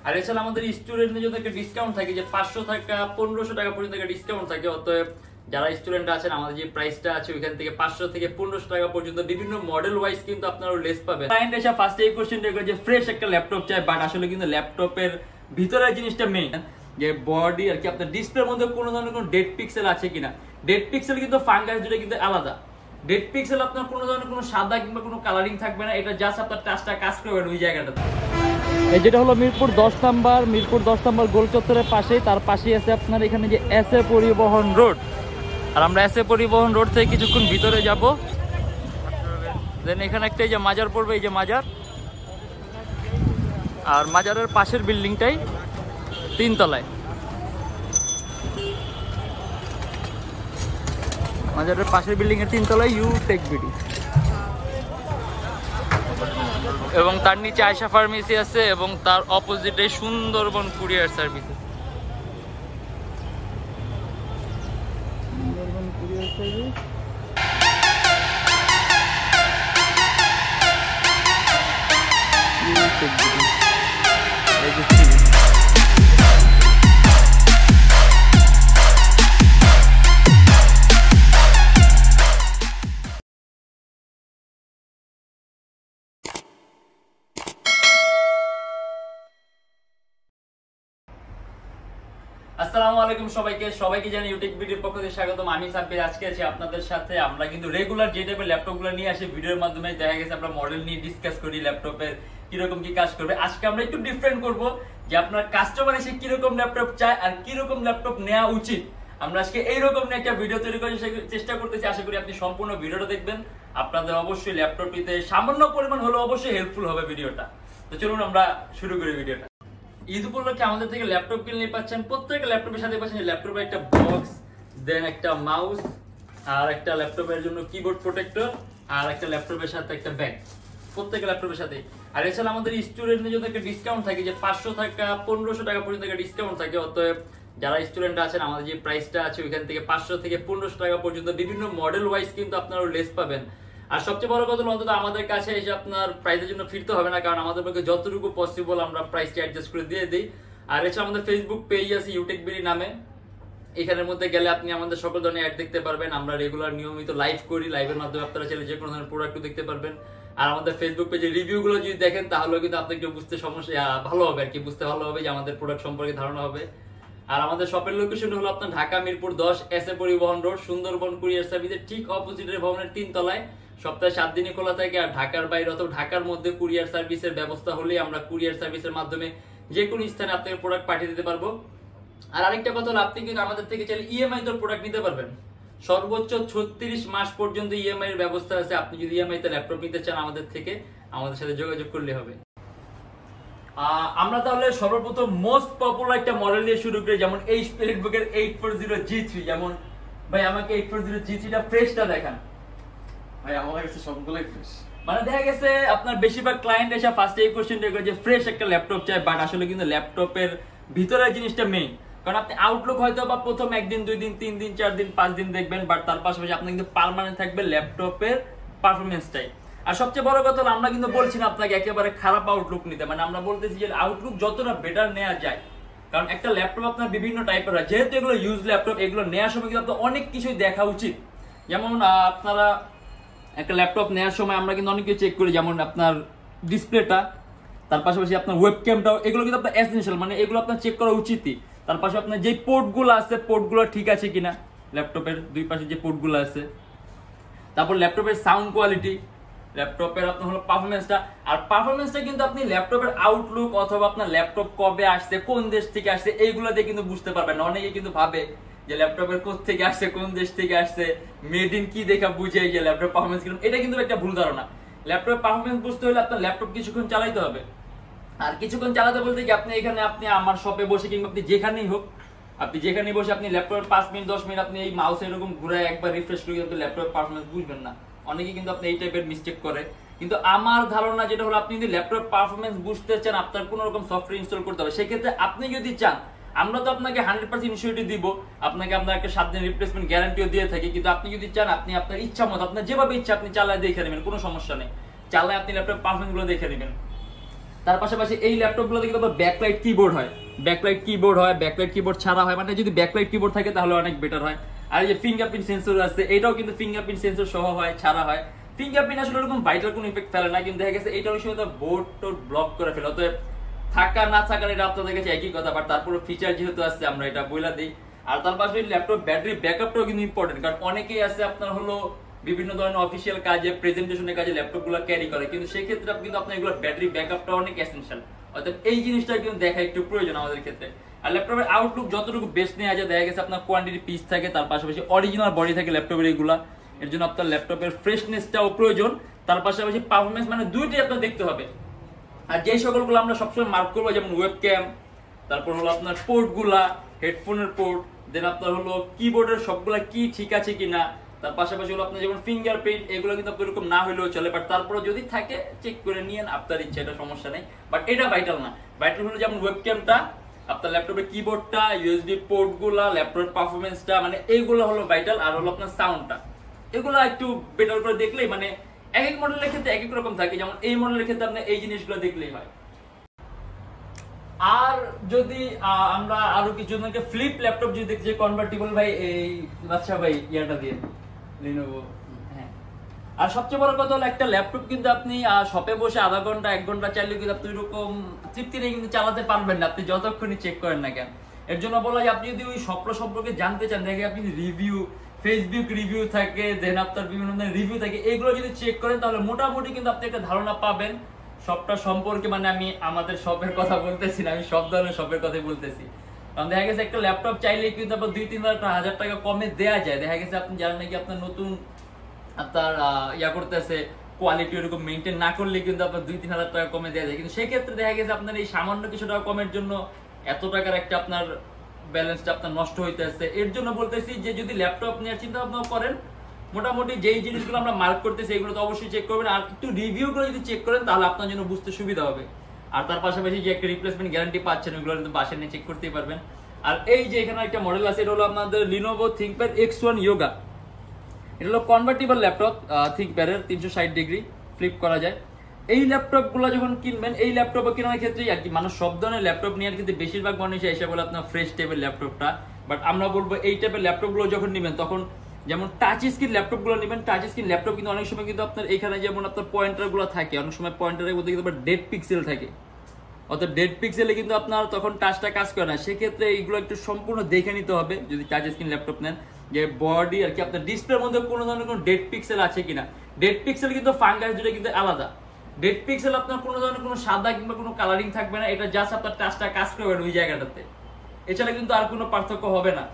আর এছাড়া আমাদের স্টুডেন্টদের জন্য একটা ডিসকাউন্ট থাকে যে 500 টাকা 1500 টাকা পর্যন্ত একটা ডিসকাউন্ট থাকে। অতএব যারা স্টুডেন্ট আছেন আমাদের যে প্রাইসটা আছে ওইখান থেকে 500 থেকে 1500 টাকা পর্যন্ত বিভিন্ন মডেল ওয়াইজ কিন্তু আপনারা লেস পাবেন। ক্লায়েন্ট এসে ফার্স্ট এই কোশ্চেনটা করে যে ফ্রেশ একটা ল্যাপটপ চাই, বাট আসলে কিন্তু ল্যাপটপের ভিতরের জিনিসটা মেইন যে বডি আর কি আপনার ডিসপ্লের মধ্যে কোনো ধরনের কোনো ডেড পিক্সেল আছে কিনা। ডেড পিক্সেল কিন্তু ফাঙ্গাস দুটো কিন্তু আলাদা। ডেড পিক্সেল আপনার কোনো ধরনের কোনো সাদা কিংবা কোনো কালারিং থাকবে না, এটা জাস্ট আপনার টাচটা কাজ করবেন ওই জায়গাটাতে। এই যেটা হলো মিরপুর 10 নাম্বার গোল চত্বরের পাশেই, তার পাশেই আছে আপনার এখানে যে এসএ পরিবহন রোড। আর আমরা এসএ পরিবহন রোড থেকে কিছুক্ষণ ভিতরে যাব, দেন এখানে একটা এই যে মাজার পড়বে, এই যে মাজার, আর মাজারের পাশের বিল্ডিংটাই 3 তলায়। মাজারের পাশের বিল্ডিং এর 3 তলায় ইউটেকবিডি, এবং তার নিচে আয়শা ফার্মেসি আছে, এবং তার অপোজিটে সুন্দরবন কুরিয়ার সার্ভিস। আসসালামু আলাইকুম সবাইকে জানি ইউটেকবিডির পক্ষ থেকে স্বাগতম। আমি সাব্বির, আজকে আছি আপনাদের সাথে। আমরা কিন্তু রেগুলার যে টাইপের ল্যাপটপগুলো নিয়ে আসি ভিডিওর মাধ্যমে, দেখা গেছে আমরা মডেল নিয়ে ডিসকাস করি ল্যাপটপের কিরকম কি কাজ করবে। আজকে আমরা একটু ডিফারেন্ট করব যে আপনার কাস্টমার এসে কিরকম ল্যাপটপ চায় আর কিরকম ল্যাপটপ নেওয়া উচিত। আমরা আজকে এইরকম একটা ভিডিও তৈরি করার চেষ্টা করতেছি। আশা করি আপনি সম্পূর্ণ ভিডিওটা দেখবেন, আপনাদের অবশ্যই ল্যাপটপ নিতে সামান্য পরিমাণ হলেও অবশ্যই হেল্পফুল হবে ভিডিওটা। তো চলুন আমরা শুরু করি ভিডিওটা। ঈদ উপলক্ষে আমাদের থেকে ল্যাপটপ কিনলে পাচ্ছেন, প্রত্যেকটা ল্যাপটপের সাথে পাচ্ছেন ল্যাপটপের একটা বক্স, দেন একটা মাউস, আর একটা ল্যাপটপের জন্য কিবোর্ড প্রোটেক্টর, আর একটা ল্যাপটপের সাথে একটা ব্যাগ, প্রত্যেকটা ল্যাপটপের সাথে। আর এছাড়া আমাদের স্টুডেন্টদের জন্য একটা ডিসকাউন্ট থাকে যে 500 টাকা 1500 টাকা পর্যন্ত একটা ডিসকাউন্ট থাকে। অতএব যারা স্টুডেন্ট আছেন আমাদের যে প্রাইসটা আছে ওইখান থেকে 500 থেকে 1500 টাকা পর্যন্ত বিভিন্ন মডেল ওয়াইজ কিন্তু আপনারা লেস পাবেন। আর সবচেয়ে বড় কথা অন্তত আমাদের কাছে এসে আপনার প্রাইসের জন্য ফিরতে হবে না, কারণ আমাদের পক্ষে যতটুকু পসিবল আমরা প্রাইসটা অ্যাডজাস্ট করে দিয়ে দিই। আর এছাড়া আমাদের ফেসবুক পেজ আছে ইউটেকবিডি নামে, এখানের মধ্যে গেলে আপনি আমাদের সকল ধরনের অ্যাড দেখতে পারবেন। আমরা রেগুলার নিয়মিত লাইভ করি, লাইভের মাধ্যমে আপনারা চাইলে যে কোনো ধরনের প্রোডাক্ট দেখতে পারবেন। আর আমাদের ফেসবুক পেজে রিভিউগুলো যদি দেখেন তাহলে কিন্তু আপনাকে বুঝতে সমস্যা ভালো হবে আর কি, বুঝতে ভালো হবে যে আমাদের প্রোডাক্ট সম্পর্কে ধারণা হবে। আর আমাদের শপের লোকেশন হলো আপনার ঢাকা মিরপুর 10 এসএ পরিবহন রোড, সুন্দরবন কুরিয়ার সার্ভিসের ঠিক অপোজিটের ভবনের 3 তলায়। সপ্তাহে 7 দিনই খোলা থাকে। আর ঢাকার বাইরে অথবা ঢাকার মধ্যে কুরিয়ার সার্ভিসের ব্যবস্থা হলে আমরা কুরিয়ার সার্ভিসের মাধ্যমে যে কোনো স্থানে আপনাকে প্রোডাক্ট পাঠিয়ে দিতে পারবো। আর আরেকটা কথা হলো আপনি কিন্তু আমাদের থেকে চাইলে ইএমআই তে প্রোডাক্ট নিতে পারবেন। সর্বোচ্চ 36 মাস পর্যন্ত ইএমআই এর ব্যবস্থা আছে। আপনি যদি ইএমআই তে ল্যাপটপ নিতে চান আমাদের থেকে, আমাদের সাথে যোগাযোগ করলে হবে। আমরা তাহলে সর্বপ্রথম মোস্ট পপুলার একটা মডেল দিয়ে শুরু করি, যেমন এইচপি এলিটবুকের 840G3। যেমন ভাই আমাকে 840G3 টা ফ্রেশটা দেখান। ভাই আমার কাছে সবগুলাই ফ্রেশ। মানে দেখা গেছে আপনার বেশিরভাগ ক্লায়েন্ট এসে ফার্স্টে এই কোশ্চেনটা করে যে ফ্রেশ একটা ল্যাপটপ চাই, বাট আসলে কিন্তু ল্যাপটপের ভিতরের জিনিসটা মেইন। কারণ আপনি আউটলুক হয়তো বা প্রথম 1 দিন 2 দিন 3 দিন 4 দিন 5 দিন দেখবেন, বাট তার পাশাপাশি আপনি কিন্তু পার্মানেন্ট থাকবে ল্যাপটপের পারফরমেন্সটাই। আর সবচেয়ে বড় কথা হলো আমরা কিন্তু বলছি না আপনাকে একেবারে খারাপ আউটলুক নিতে, মানে আমরা বলতেছি যে আউটলুক যতটা বেটার নেওয়া যায়। কারণ একটা ল্যাপটপ আপনার বিভিন্ন টাইপের হয়, যেহেতু এগুলো ইউজ ল্যাপটপ, এগুলো নেওয়ার সময় কিন্তু আপনার অনেক কিছুই দেখা উচিত। যেমন আপনারা একটা ল্যাপটপ নেওয়ার সময় আমরা কিন্তু অনেক কিছু চেক করি, যেমন আপনার ডিসপ্লেটা, তার পাশাপাশি আপনার ওয়েবক্যামটাও, এগুলো কিন্তু আপনার এসেনশিয়াল, মানে এগুলো আপনার চেক করা উচিতই। তার পাশে আপনার যে পোর্টগুলো আছে পোর্টগুলো ঠিক আছে কিনা, ল্যাপটপের দুই পাশে যে পোর্টগুলো আছে। তারপর ল্যাপটপের সাউন্ড কোয়ালিটি, ল্যাপটপের আপনার হলো পারফরমেন্সটা। আর পারফরমেন্সটা কিন্তু আপনি ল্যাপটপের আউটলুক অথবা আপনার ল্যাপটপ কবে আসছে, কোন দেশ থেকে আসছে, এইগুলো দিয়ে কিন্তু বুঝতে পারবেন না। অনেকে কিন্তু ভাবে যে ল্যাপটপের কোথা থেকে আসছে, কোন দেশ থেকে আসছে, মেড ইন কি দেখা বুঝে যে ল্যাপটপ পারফরমেন্স কিরকম। এটা কিন্তু একটা ভুল ধারণা। ল্যাপটপের পারফরমেন্স বুঝতে হলে আপনার ল্যাপটপ কিছুক্ষণ চালাইতে হবে। আর কিছুক্ষণ চালাতে বলতে কি আপনি এখানে আপনি আমার শপে বসে কিংবা আপনি যেখানেই হোক, আপনি যেখানেই বসে আপনি ল্যাপটপের 5 মিনিট 10 মিনিট আপনি এই মাউস এরকম ঘুরায় একবার রিফ্রেশ করে কিন্তু ল্যাপটপের পারফরমেন্স বুঝবেন না। অনেকে কিন্তু আপনি এই টাইপের মিস্টেক করে। কিন্তু আমার ধারণা যেটা হলো আপনি যদি ল্যাপটপের পারফরমেন্স বুঝতে চান আপনার কোনো রকম সফটওয়্যার ইনস্টল করতে হবে। সেক্ষেত্রে আপনি যদি চান, আমরা তো আপনাকে 100% ইনস্যুরিটি দিব, আপনাকে আমরা একটা 7 দিন রিপ্লেসমেন্ট গ্যারান্টিও দিয়ে থাকি। কিন্তু আপনি যদি চান আপনি আপনার ইচ্ছা মতো আপনার যেভাবে ইচ্ছা আপনি চালায় দেখে নেবেন, কোনো সমস্যা নেই। চালায় আপনি ল্যাপটপ পারফরমেন্স গুলো দেখে নেবেন। তার পাশাপাশি এই ল্যাপটপগুলোতে কিন্তু ব্যাকলাইট কিবোর্ড হয়, ব্যাকলাইট কিবোর্ড ছাড়া হয়, মানে যদি ব্যাকলাইট কিবোর্ড থাকে তাহলে অনেক বেটার হয়। আর এই যে ফিঙ্গারপ্রিন্ট সেন্সর আছে, এটাও কিন্তু ফিঙ্গারপ্রিন্ট সেন্সর সহ হয়, ছাড়া হয়। ফিঙ্গারপ্রিন্ট আসলে এরকম ভাইটাল কোনো ইফেক্ট ফেলে না, কিন্তু দেখা গেছে এটা অনেক সময় বোর্ড টোড ব্লক করে ফেলে। অতএব থাকা না থাকার এটা আপনাদের কাছে একই কথা, বাট তারপরে ফিচার যেহেতু আছে আমরা এটা বইলা দিই। আর তার পাশাপাশি ল্যাপটপ ব্যাটারি ব্যাকআপটাও কিন্তু ইম্পর্টেন্ট, কারণ অনেকেই আছে আপনার হলো বিভিন্ন ধরনের অফিসিয়াল কাজে, প্রেজেন্টেশনের কাজে ল্যাপটপগুলো ক্যারি করে, কিন্তু সেই ক্ষেত্রে কিন্তু আপনার এগুলো ব্যাটারি ব্যাকআপটা অনেক এসেনশিয়াল। অর্থাৎ এই জিনিসটা কিন্তু দেখা একটু প্রয়োজন আমাদের ক্ষেত্রে। আর ল্যাপটপের আউটলুক যতটুকু বেস্ট নেওয়া যায়, দেখা গেছে আপনার কোয়ান্টিটি পিস থাকে, তার পাশাপাশি অরিজিনাল বডি থাকে ল্যাপটপের এগুলা, এর জন্য আপনার ল্যাপটপের ফ্রেশনেসটাও প্রয়োজন, তার পাশাপাশি পারফরমেন্স, মানে দুইটাই আপনার দেখতে হবে। আর যে সকলগুলো আমরা সবসময় মার্ক করবো, যেমন ওয়েবক্যাম, তারপর হলো আপনার পোর্টগুলা, হেডফোনের পোর্ট, দেন আপনার হলো কিবোর্ডের সবগুলা কি ঠিক আছে কিনা, তার পাশাপাশি হলো আপনার যেমন ফিঙ্গারপ্রিন্ট, এগুলো কিন্তু আপনার এরকম না হলেও চলে, বাট তারপরে যদি থাকে চেক করে নিয়েন, আপনার ইচ্ছা, এটা সমস্যা নেই, বাট এটা ভাইটাল না। ভাইটাল হলো যেমন ওয়েবক্যামটা, আপনার ল্যাপটপের কিবোর্ডটা, ইউএসবি পোর্টগুলা, ল্যাপটপের পারফরমেন্সটা, মানে এইগুলো হলো ভাইটাল। আর হলো আপনার সাউন্ডটা, এগুলো একটু বেটার করে দেখলেই, মানে এক এক মডেলের ক্ষেত্রে এক এক রকম থাকে, যেমন এই মডেলের ক্ষেত্রে আপনার এই জিনিসগুলো দেখলেই হয়। আর যদি আমরা আরো কিছু ফ্লিপ ল্যাপটপ যদি দেখছি, কনভার্টিবল ভাই, এই বাচ্চা ভাই ইয়াটা দিয়ে লিনোভো। হ্যাঁ, আর সবচেয়ে বড় কথা হলো একটা ল্যাপটপ কিন্তু আপনি শপে বসে আধা ঘন্টা 1 ঘন্টা চাইলে কিন্তু আপনি এরকম তৃপ্তি নিয়ে কিন্তু চালাতে পারবেন না, আপনি যতক্ষণই চেক করেন না কেন। এর জন্য বলা যায় আপনি যদি ওই স্বপ্ন সম্পর্কে জানতে চান, দেখে আপনি রিভিউ, ফেসবুক রিভিউ থাকে, দেন আপনার বিভিন্ন ধরনের রিভিউ থাকে, এগুলো যদি চেক করেন তাহলে মোটামুটি কিন্তু আপনি একটা ধারণা পাবেন সবটা সম্পর্কে। মানে আমি আমাদের শপের কথা বলতেছি না, আমি সব ধরনের শপের কথাই বলতেছি। কারণ দেখা গেছে একটা ল্যাপটপ চাইলে কিন্তু আপনার 2-3 হাজার টাকা কমে দেওয়া যায়। দেখা গেছে আপনি জানেন নাকি আপনার নতুন আপনার ইয়া করতেছে, কোয়ালিটি এরকম মেনটেন না করলে কিন্তু আপনার 2-3 হাজার টাকা কমে দেওয়া যায়, কিন্তু সেক্ষেত্রে দেখা গেছে আপনার এই সামান্য কিছু টাকা কমের জন্য এত টাকার একটা আপনার ব্যালেন্সটা আপনার নষ্ট হইতেছে। এর জন্য বলতেছি যে যদি ল্যাপটপ নেওয়ার চিন্তা ভাবনা করেন, মোটামুটি যেই জিনিসগুলো আমরা মার্ক করতেছি এগুলো তো অবশ্যই চেক করবেন, আর একটু রিভিউগুলো যদি চেক করেন তাহলে আপনার জন্য বুঝতে সুবিধা হবে। আর তার পাশাপাশি যে একটা রিপ্লেসমেন্ট গ্যারান্টি পাচ্ছেন, ওইগুলো কিন্তু বাসায় নিয়ে চেক করতেই পারবেন। আর এই যে এখানে একটা মডেল আছে, এটা হলো আপনাদের লিনোভো থিংকপ্যাড X1 Yoga। এটা হলো কনভার্টিবল ল্যাপটপ, থিংকপ্যাডের 360 ডিগ্রি ফ্লিপ করা যায়। এই ল্যাপটপগুলো যখন কিনবেন, এই ল্যাপটপ কেনার ক্ষেত্রে আর কি মানুষ সব ধরনের ল্যাপটপ নেওয়ার কিন্তু বেশিরভাগ মানুষ এসে বলে আপনার ফ্রেশ টাইপের ল্যাপটপটা, বাট আমরা বলবো এই টাইপের ল্যাপটপগুলো যখন নেবেন তখন যেমন টাচ স্ক্রিন ল্যাপটপগুলো নেবেন। টাচ স্ক্রিন ল্যাপটপ কিন্তু অনেক সময় কিন্তু আপনার এখানে যেমন আপনার পয়েন্টারগুলো থাকে, অনেক সময় পয়েন্টারের মধ্যে কিন্তু ডেড পিক্সেল থাকে, অর্থাৎ ডেড পিক্সেলে কিন্তু আপনার তখন টাচটা কাজ করে না। সেক্ষেত্রে এইগুলো একটু সম্পূর্ণ দেখে নিতে হবে যদি টাচ স্ক্রিন ল্যাপটপ নেন, যে বডি আর কি আপনার ডিসপ্লের মধ্যে কোনো ধরনের কোনো ডেড পিক্সেল আছে কিনা। ডেড পিক্সেল কিন্তু ফাঙ্গাস দুটো কিন্তু আলাদা। ডেড পিক্সেল আপনার কোনো ধরনের কোনো সাদা কিংবা কোনো কালারিং থাকবে না, এটা জাস্ট আপনার টাচটা কাজ করবে ওই জায়গাটাতে, এছাড়া কিন্তু আর কোনো পার্থক্য হবে না।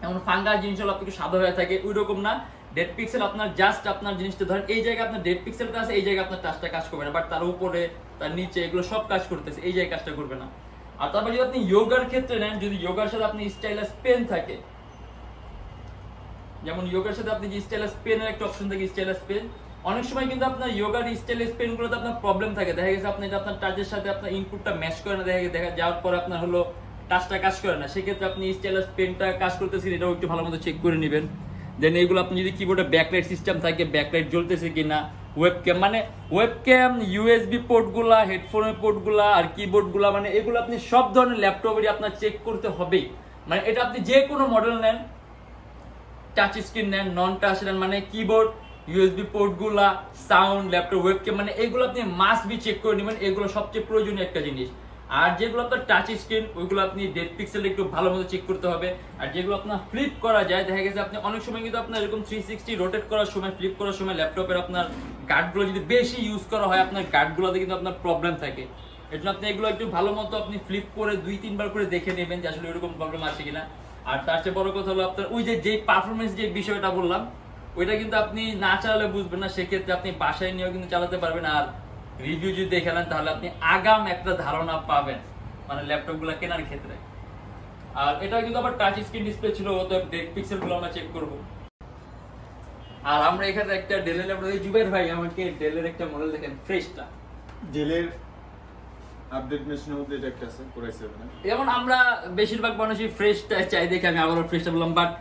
এমন ফাঙ্গাস জিনিস হলো আপনার সাদা হয়ে থাকে, ওই রকম না। ডেড পিক্সেল আপনার জাস্ট আপনার জিনিসটা ধরেন এই জায়গায় আপনার ডেড পিক্সেলটা আছে, এই জায়গায় আপনার টাচটা কাজ করবে না, বাট তার উপরে তার নিচে এগুলো সব কাজ করতেছে, এই জায়গায় কাজটা করবে না। আর তারপর যদি আপনি যোগার ক্ষেত্রে নেন, যদি যোগার সাথে আপনি স্টাইলাস পেন থাকে, যেমন যোগার সাথে আপনি যে স্টাইলাস পেনের একটা অপশন থাকে, স্টাইলাস পেন, অনেক সময় কিন্তু আপনার যোগার স্টাইলাস পেনগুলোতে আপনার প্রবলেম থাকে। দেখা গেছে আপনি এটা আপনার টাচের সাথে আপনার ইনপুটটা ম্যাচ করে না, দেখা যাওয়ার পর আপনার হলো টাচটা কাজ করে না, সেক্ষেত্রে আপনি স্টাইলাস পেনটা কাজ করতেছেন এটাও একটু ভালো মতো চেক করে নেবেন। দেন এইগুলো আপনি যদি কিবোর্ডে ব্যাকলাইট সিস্টেম থাকে, ব্যাকলাইট জ্বলতেছে কিনা, ওয়েবক্যাম, মানে ওয়েবক্যাম, ইউএসবি পোর্টগুলা, হেডফোনের পোর্টগুলা আর কিবোর্ডগুলা, মানে এগুলো আপনি সব ধরনের ল্যাপটপেরই আপনার চেক করতে হবে। মানে এটা আপনি যে কোনো মডেল নেন, টাচ স্ক্রিন নেন, নন টাচ নেন, মানে কিবোর্ড, ইউএসবি পোর্টগুলা, সাউন্ড, ল্যাপটপ, ওয়েবক্যাম, মানে এগুলো আপনি মাস্ট বি চেক করে নেবেন, এগুলো সবচেয়ে প্রয়োজনীয় একটা জিনিস। আর যেগুলো আপনার টাচ স্ক্রিন, ওইগুলো আপনি ডেড পিক্সেল একটু ভালো মতো চেক করতে হবে। আর যেগুলো আপনার ফ্লিপ করা যায়, দেখা গেছে আপনি অনেক সময় কিন্তু আপনার এরকম 360 রোটেট করার সময়, ফ্লিপ করার সময় ল্যাপটপের আপনার গার্ডগুলো যদি বেশি ইউজ করা হয়, আপনার গার্ডগুলোতে কিন্তু আপনার প্রবলেম থাকে। এর জন্য আপনি এগুলো একটু ভালো মতো আপনি ফ্লিপ করে 2-3 বার করে দেখে নেবেন যে আসলে এরকম প্রবলেম আছে কিনা। আর তার চেয়ে বড় কথা হলো আপনার ওই যে পারফরমেন্স যে বিষয়টা বললাম, ওইটা কিন্তু আপনি না চালালে বুঝবেন না, সেক্ষেত্রে আপনি বাসায় নিয়েও কিন্তু চালাতে পারবেন। আর রিভিউ যদি দেখে নেন তাহলে আপনি আগাম একটা ধারণা পাবেন মানে ল্যাপটপ গুলা কেনার ক্ষেত্রে। আর এটা কিন্তু আবার টাচ স্ক্রিন ডিসপ্লে ছিল, অতএব ডেড পিক্সেল গুলো আমরা চেক করব। আর আমরা এখানে একটা ডেলের ল্যাপটপ, জুবাইর ভাই আমাকে ডেলের একটা মডেল দেখেন, ফ্রেশটা ডেলের আপডেট মেশিনের মধ্যে এটা একটা আছে Core i7 যেমন আমরা বেশিরভাগ মানুষই ফ্রেশটা চাই, দেখে আমি আবারও ফ্রেশটা বললাম। বাট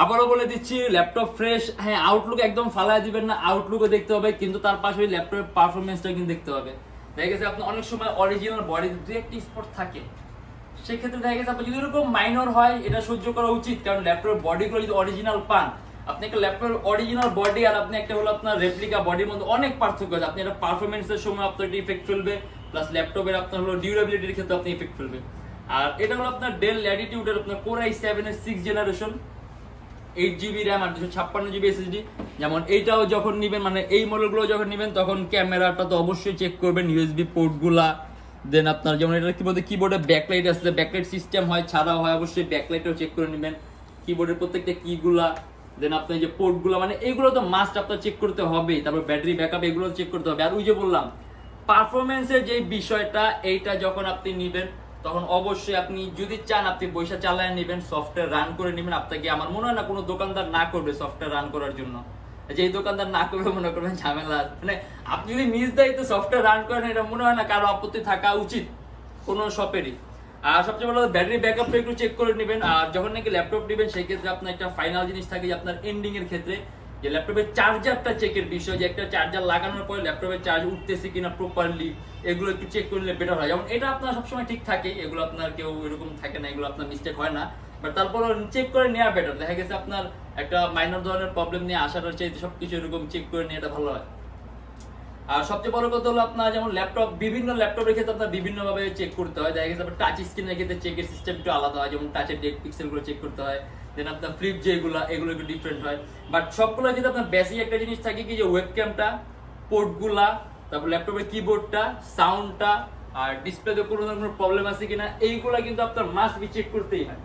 আবারও বলে দিচ্ছি, ল্যাপটপ ফ্রেশ, হ্যাঁ আউটলুক একদম ফালায় দিবেন না, আউটলুকও দেখতে হবে, কিন্তু তার পাশে ল্যাপটপের পারফরমেন্সটা কিন্তু দেখতে হবে। দেখা গেছে আপনার অনেক সময় অরিজিনাল বডিতে দুই একটি স্পট থাকে, সেক্ষেত্রে দেখা গেছে আপনার যদি এরকম মাইনর হয় এটা সহ্য করা উচিত, কারণ ল্যাপটপের বডিগুলো যদি অরিজিনাল পান, আপনি একটা ল্যাপটপের অরিজিনাল বডি আর আপনি একটা হলো আপনার রেপ্লিকা বডির মধ্যে অনেক পার্থক্য আছে। আপনি এটা পারফরমেন্সের সময় আপনার একটা ইফেক্ট ফেলবে, প্লাস ল্যাপটপের আপনার হলো ডিউরেবিলিটির ক্ষেত্রে আপনি ইফেক্ট ফেলবে। আর এটা হলো আপনার ডেল ল্যাটিটিউডের আপনার কোর i7 এর 6th জেনারেশন, 8GB RAM আর 256GB SSD। যেমন এইটাও যখন নেবেন, মানে এই মডেলগুলো যখন নেবেন, তখন ক্যামেরাটা তো অবশ্যই চেক করবেন, ইউএসবি পোর্টগুলা। দেন আপনার যেমন এটা কি বলতে কিবোর্ডে ব্যাকলাইট আছে, ব্যাকলাইট সিস্টেম হয় ছাড়াও হয়, অবশ্যই ব্যাকলাইটও চেক করে নেবেন। কিবোর্ডের প্রত্যেকটা কিগুলা, দেন আপনার যে পোর্টগুলো, মানে এইগুলো তো মাস্ট আপনার চেক করতে হবে। তারপর ব্যাটারি ব্যাকআপ এগুলো চেক করতে হবে। আর ওই যে বললাম পারফরমেন্সের যে বিষয়টা, এইটা যখন আপনি নেবেন তখন অবশ্যই আপনি যদি চান আপনি পয়সা চালায় নেবেন, সফটওয়্যার রান করে নেবেন। আপনাকে আমার মনে হয় না কোনো দোকানদার না করবে সফটওয়্যার রান করার জন্য। যেই দোকানদার না করবে মনে করবেন ঝামেলা, মানে আপনি যদি নিজ দায়িত্ব সফটওয়্যার রান করেন, এটা মনে হয় না কারো আপত্তি থাকা উচিত কোনো শপেরই। আর সবচেয়ে ভালো ব্যাটারি ব্যাকআপটা একটু চেক করে নেবেন। আর যখন নাকি ল্যাপটপ নেবেন সেক্ষেত্রে আপনার একটা ফাইনাল জিনিস থাকে যে আপনার এন্ডিং এর ক্ষেত্রে যে ল্যাপটপের চার্জারটা চেকের বিষয়, যে একটা চার্জার লাগানোর পরে ল্যাপটপের চার্জ উঠতেছে কিনা প্রপারলি, এগুলো একটু চেক করলে বেটার হয়। যেমন এটা আপনার সবসময় ঠিক থাকে, এগুলো আপনার কেউ এরকম থাকে না, এগুলো আপনার মিস্টেক হয় না, বাট তারপর চেক করে নেওয়া বেটার। দেখা গেছে আপনার একটা মাইনর ধরনের প্রবলেম নিয়ে আসার চাইতে সবকিছু এরকম চেক করে নেওয়াটা ভালো হয়। আর সবচেয়ে বড় কথা হলো আপনার যেমন ল্যাপটপ, বিভিন্ন ল্যাপটপের ক্ষেত্রে আপনার বিভিন্ন ভাবে চেক করতে হয়। দেখা গেছে আপনার টাচ স্ক্রিনের ক্ষেত্রে চেকের সিস্টেম একটু আলাদা হয়, যেমন টাচের ডেট পিক্সেল গুলো চেক করতে হয়। দেন আপনার ফ্লিপ যেগুলো, এগুলো একটু ডিফারেন্ট হয়। বাট সবগুলোর ক্ষেত্রে আপনার বেসিক একটা জিনিস থাকে কি যে ওয়েবক্যামটা, পোর্টগুলা, তারপর ল্যাপটপের কিবোর্ডটা, সাউন্ডটা, আর ডিসপ্লেতে কোনো ধরনের প্রবলেম আছে কিনা, এইগুলা কিন্তু আপনার মাস্ট বি চেক করতেই হয়।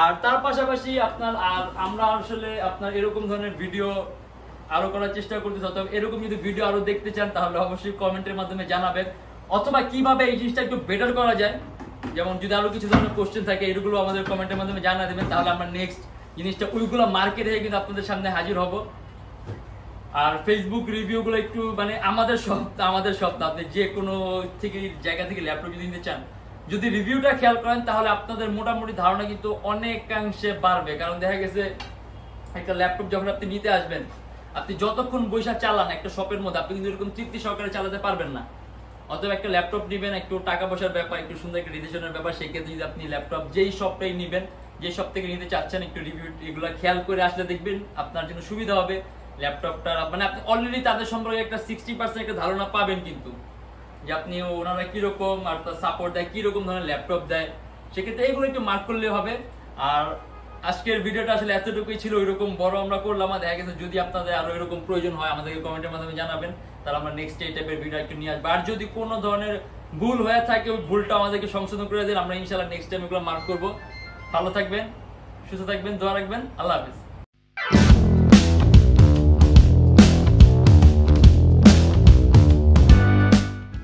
আর তার পাশাপাশি আপনার আর আমরা আসলে আপনার এরকম ধরনের ভিডিও আরো করার চেষ্টা করতেছি। অথবা এরকম যদি ভিডিও আরো দেখতে চান তাহলে অবশ্যই কমেন্টের মাধ্যমে জানাবেন, অথবা কিভাবে এই জিনিসটা একটু বেটার করা যায়, যেমন যদি আরো কিছু ধরনের কোশ্চেন থাকে এগুলো আমাদের কমেন্টের মাধ্যমে জানা দেবেন, তাহলে আমরা নেক্সট জিনিসটা ওইগুলো মার্কেটে কিন্তু আপনাদের সামনে হাজির হব। আর ফেসবুক রিভিউ গুলো একটু মানে আমাদের সপ্তাহ আপনি যে কোনো থেকে জায়গা থেকে ল্যাপটপ যদি নিতে চান, যদি রিভিউটা খেয়াল করেন তাহলে আপনাদের মোটামুটি ধারণা কিন্তু অনেকাংশে বাড়বে। কারণ দেখা গেছে একটা ল্যাপটপ যখন আপনি নিতে আসবেন, আপনি যতক্ষণ বৈশা চালান একটা শপের মধ্যে, আপনি কিন্তু এরকম তৃপ্তি সহকারে চালাতে পারবেন না। অথবা একটা ল্যাপটপ নিবেন, একটু টাকা পয়সার ব্যাপার, একটু সুন্দর একটা ডিসিশনের ব্যাপার, সেক্ষেত্রে যদি আপনি ল্যাপটপ যেই শপটাই নিবেন, যে শপ থেকে নিতে চাচ্ছেন, একটু রিভিউ এগুলো খেয়াল করে আসলে দেখবেন আপনার জন্য সুবিধা হবে। ল্যাপটপটা মানে আপনি অলরেডি তাদের সম্পর্কে একটা 60% একটা ধারণা পাবেন, কিন্তু যে আপনি ওনারা কিরকম আর তার সাপোর্ট দেয়, কিরকম ধরনের ল্যাপটপ দেয়, সেক্ষেত্রে এগুলো একটু মার্ক করলে হবে। আর আজকের ভিডিওটা আসলে এতটুকুই ছিল, ওইরকম বড় আমরা করলাম। দেখা গেছে যদি আপনাদের আরো এরকম প্রয়োজন হয় আমাদেরকে কমেন্টের মাধ্যমে জানাবেন, তাহলে আমরা নেক্সট এই টাইপের ভিডিও একটু নিয়ে আসবো। আর যদি কোনো ধরনের ভুল হয়ে থাকে ওই ভুলটা আমাদেরকে সংশোধন করে দেন, আমরা ইনশাআল্লাহ নেক্সট টাইম এগুলো মার্ক করবো। ভালো থাকবেন, সুস্থ থাকবেন, দোয়া রাখবেন, আল্লাহ হাফেজ।